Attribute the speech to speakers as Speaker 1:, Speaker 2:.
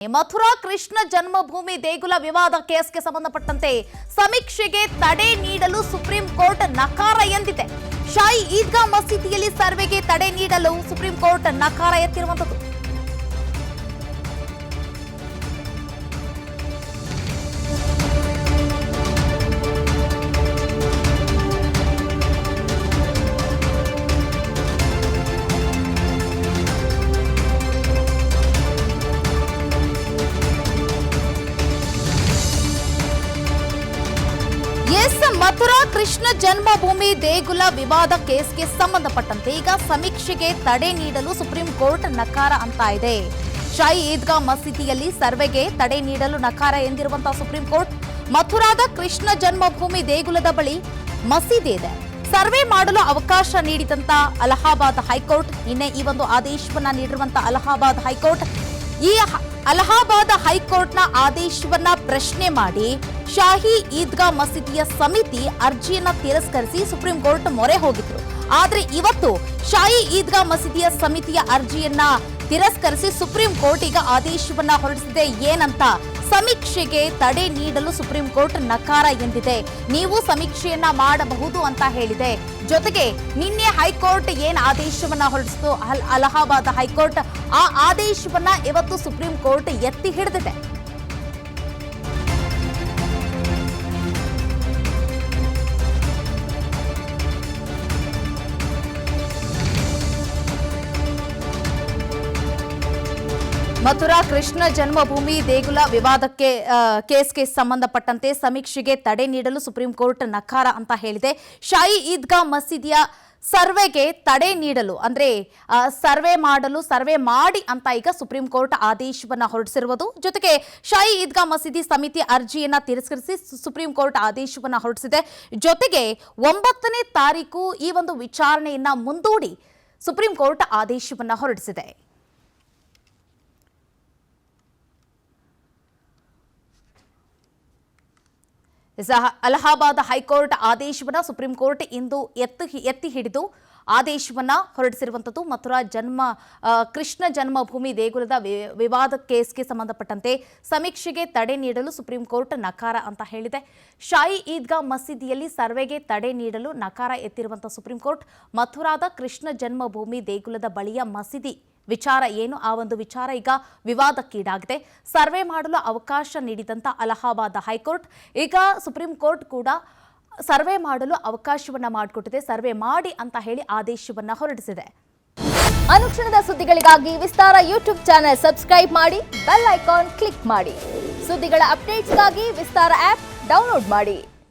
Speaker 1: ಮಥುರಾ ಕೃಷ್ಣ ಜನ್ಮಭೂಮಿ ದೇಗುಲ ವಿವಾದ ಕೇಸ್ಗೆ ಸಂಬಂಧಪಟ್ಟಂತೆ ಸಮೀಕ್ಷೆಗೆ ತಡೆ ನೀಡಲು ಸುಪ್ರೀಂ ಕೋರ್ಟ್ ನಕಾರ ಎಂದಿದೆ. ಶಾಹಿ ಈದ್ಗಾ ಮಸೀದಿಯಲ್ಲಿ ಸರ್ವೆಗೆ ತಡೆ ನೀಡಲು ಸುಪ್ರೀಂ ಕೋರ್ಟ್ ನಕಾರ ಎತ್ತಿರುವಂತದ್ದು. ಮಥುರಾ ಕೃಷ್ಣ ಜನ್ಮಭೂಮಿ ದೇಗುಲ ವಿವಾದ ಕೇಸ್ಗೆ ಸಂಬಂಧಪಟ್ಟಂತೆ ಈಗ ಸಮೀಕ್ಷೆಗೆ ತಡೆ ನೀಡಲು ಸುಪ್ರೀಂ ಕೋರ್ಟ್ ನಕಾರ ಅಂತ ಇದೆ. ಶಾಹಿ ಈದ್ಗಾ ಮಸೀದಿಯಲ್ಲಿ ಸರ್ವೆಗೆ ತಡೆ ನೀಡಲು ನಕಾರ ಎಂದಿರುವಂತಹ ಸುಪ್ರೀಂ ಕೋರ್ಟ್ ಮಥುರಾದ ಕೃಷ್ಣ ಜನ್ಮಭೂಮಿ ದೇಗುಲದ ಬಳಿ ಮಸೀದಿ ಇದೆ, ಸರ್ವೆ ಮಾಡಲು ಅವಕಾಶ ನೀಡಿದಂತ ಅಲಹಾಬಾದ್ ಹೈಕೋರ್ಟ್ ನಿನ್ನೆ ಈ ಒಂದು ಆದೇಶವನ್ನ ನೀಡಿರುವಂತಹ ಅಲಹಾಬಾದ್ ಹೈಕೋರ್ಟ್ ಈ ಅಲಹಾಬಾದ್ ಹೈಕೋರ್ಟ್ನ ಆದೇಶವನ್ನ ಪ್ರಶ್ನೆ ಮಾಡಿ ಶಾಹಿ ಈದ್ಗಾ ಮಸೀದಿಯ ಸಮಿತಿ ಅರ್ಜಿಯನ್ನ ತಿರಸ್ಕರಿಸಿ ಸುಪ್ರೀಂ ಕೋರ್ಟ್ ಮೊರೆ ಹೋಗಿದ್ರು. ಆದ್ರೆ ಇವತ್ತು ಶಾಹಿ ಈದ್ಗಾ ಮಸೀದಿಯ ಸಮಿತಿಯ ಅರ್ಜಿಯನ್ನ ತಿರಸ್ಕರಿಸಿ ಸುಪ್ರೀಂ ಕೋರ್ಟ್ ಈಗ ಆದೇಶವನ್ನ ಹೊರಡಿಸಿದೆ. ಏನಂತ? ಸಮೀಕ್ಷೆಗೆ ತಡೆ ನೀಡಲು ಸುಪ್ರೀಂ ಕೋರ್ಟ್ ನಕಾರ ಎಂದಿದೆ. ನೀವು ಸಮೀಕ್ಷೆಯನ್ನ ಮಾಡಬಹುದು ಅಂತ ಹೇಳಿದೆ. ಜೊತೆಗೆ ನಿನ್ನೆ ಹೈಕೋರ್ಟ್ ಏನ್ ಆದೇಶವನ್ನ ಹೊರಡಿಸಿತು ಅಲಹಾಬಾದ್ ಹೈಕೋರ್ಟ್, ಆ ಆದೇಶವನ್ನ ಇವತ್ತು ಸುಪ್ರೀಂ ಕೋರ್ಟ್ ಎತ್ತಿ ಹಿಡಿದಿದೆ. ಮಥುರಾ ಕೃಷ್ಣ ಜನ್ಮಭೂಮಿ ದೇಗುಲ ವಿವಾದಕ್ಕೆ ಕೇಸ್ಗೆ ಸಂಬಂಧಪಟ್ಟಂತೆ ಸಮೀಕ್ಷೆಗೆ ತಡೆ ನೀಡಲು ಸುಪ್ರೀಂ ಕೋರ್ಟ್ ನಕಾರ ಅಂತ ಹೇಳಿದೆ. ಶಾಹಿ ಈದ್ಗಾ ಮಸೀದಿಯ ಸರ್ವೆಗೆ ತಡೆ ನೀಡಲು ಅಂದ್ರೆ ಸರ್ವೆ ಮಾಡಿ ಅಂತ ಈಗ ಸುಪ್ರೀಂ ಕೋರ್ಟ್ ಆದೇಶವನ್ನ ಹೊರಡಿಸಿರುವುದು. ಜೊತೆಗೆ ಶಾಹಿ ಈದ್ಗಾ ಮಸೀದಿ ಸಮಿತಿ ಅರ್ಜಿಯನ್ನ ತಿರಸ್ಕರಿಸಿ ಸುಪ್ರೀಂ ಕೋರ್ಟ್ ಆದೇಶವನ್ನ ಹೊರಡಿಸಿದೆ. ಜೊತೆಗೆ 9ನೇ ತಾರೀಕು ಈ ಒಂದು ವಿಚಾರಣೆಯನ್ನ ಮುಂದೂಡಿ ಸುಪ್ರೀಂ ಕೋರ್ಟ್ ಆದೇಶವನ್ನ ಹೊರಡಿಸಿದೆ. ಅಲಹಾಬಾದ್ ಹೈಕೋರ್ಟ್ ಆದೇಶವನ್ನ ಸುಪ್ರೀಂ ಕೋರ್ಟ್ ಇಂದು ಎತ್ತಿ ಹಿಡಿದು ಆದೇಶವನ್ನ ಹೊರಡಿಸಿರುವಂತದ್ದು. ಮಥುರಾ ಕೃಷ್ಣ ಜನ್ಮಭೂಮಿ ದೇಗುಲದ ವಿವಾದ ಕೇಸ್ಗೆ ಸಂಬಂಧಪಟ್ಟಂತೆ ಸಮೀಕ್ಷೆಗೆ ತಡೆ ನೀಡಲು ಸುಪ್ರೀಂ ಕೋರ್ಟ್ ನಕಾರ ಅಂತ ಹೇಳಿದೆ. ಶಾಹಿ ಈದ್ಗಾ ಮಸೀದಿಯಲ್ಲಿ ಸರ್ವೆಗೆ ತಡೆ ನೀಡಲು ನಕಾರ ಎತ್ತಿರುವಂತಹ ಸುಪ್ರೀಂ ಕೋರ್ಟ್ ಮಥುರಾದ ಕೃಷ್ಣ ಜನ್ಮಭೂಮಿ ದೇಗುಲದ ಬಳಿಯ ಮಸೀದಿ ವಿಚಾರ ಏನು, ಆ ಒಂದು ವಿಚಾರ ಈಗ ವಿವಾದಕ್ಕೀಡಾಗಿದೆ. ಸರ್ವೆ ಮಾಡಲು ಅವಕಾಶ ನೀಡಿದಂತ ಅಲಹಾಬಾದ್ ಹೈಕೋರ್ಟ್ ಈಗ ಸುಪ್ರೀಂ ಕೋರ್ಟ್ ಕೂಡ ಸರ್ವೆ ಮಾಡಲು ಅವಕಾಶವನ್ನ ಮಾಡಿಕೊಟ್ಟಿದೆ. ಸರ್ವೆ ಮಾಡಿ ಅಂತ ಹೇಳಿ ಆದೇಶವನ್ನ ಹೊರಡಿಸಿದೆ.
Speaker 2: ಅನುಕ್ಷಣದ ಸುದ್ದಿಗಳಿಗಾಗಿ ವಿಸ್ತಾರ ಯೂಟ್ಯೂಬ್ ಚಾನೆಲ್ ಸಬ್ಸ್ಕ್ರೈಬ್ ಮಾಡಿ, ಬೆಲ್ ಐಕಾನ್ ಕ್ಲಿಕ್ ಮಾಡಿ. ಸುದ್ದಿಗಳ ಅಪ್ಡೇಟ್ಸ್ಗಾಗಿ ವಿಸ್ತಾರ ಆಪ್ ಡೌನ್ಲೋಡ್ ಮಾಡಿ.